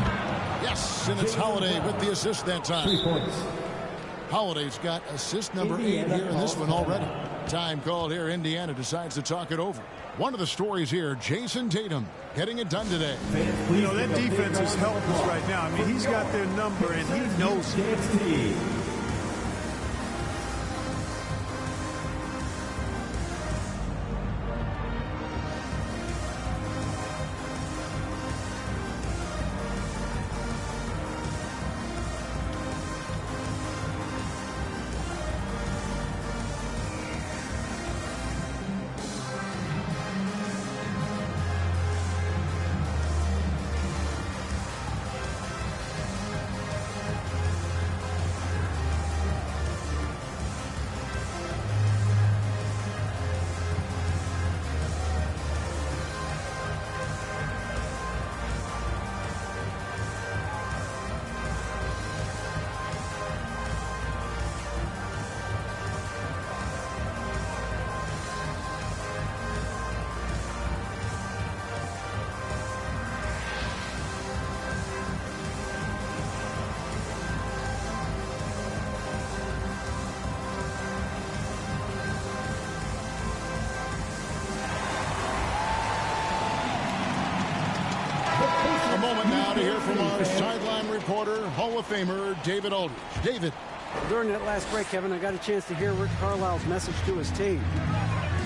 Yes, and it's Holiday with the assist that time. 3 points. Holiday's got assist number 8 here in this one already. Time called here. Indiana decides to talk it over. One of the stories here, Jason Tatum getting it done today. You know, that defense is helpless right now. I mean, he's got their number, and he knows it. A moment now to hear from our sideline reporter, Hall of Famer David Aldridge. David. During that last break, Kevin, I got a chance to hear Rick Carlisle's message to his team.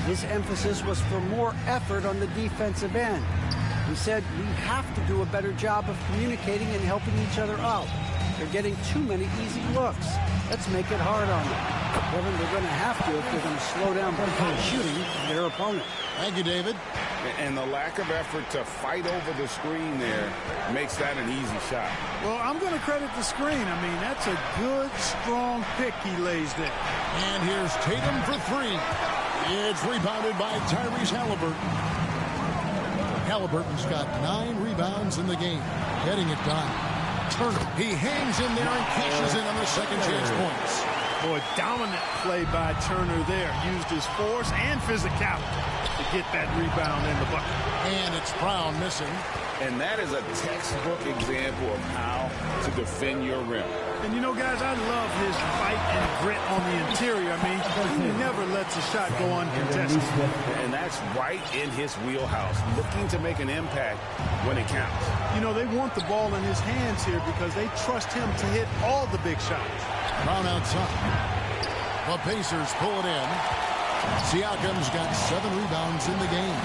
His emphasis was for more effort on the defensive end. He said we have to do a better job of communicating and helping each other out. They're getting too many easy looks. Let's make it hard on them. Kevin, they're going to have to if they're going to slow down shooting their opponent. Thank you, David. And the lack of effort to fight over the screen there makes that an easy shot. Well, I'm going to credit the screen. I mean, that's a good, strong pick he lays there. And here's Tatum for three. It's rebounded by Tyrese Halliburton. Halliburton's got 9 rebounds in the game. Getting it done. Turner, he hangs in there and cashes in on the second chance points. Boy, dominant play by Turner there. Used his force and physicality to get that rebound in the bucket. And it's Brown missing. And that is a textbook example of how to defend your rim. And you know, guys, I love his fight and grit on the interior. I mean, he never lets a shot go uncontested. And that's right in his wheelhouse, looking to make an impact when it counts. You know, they want the ball in his hands here because they trust him to hit all the big shots. Brown outside. The Pacers pull it in. Siakam's got 7 rebounds in the game.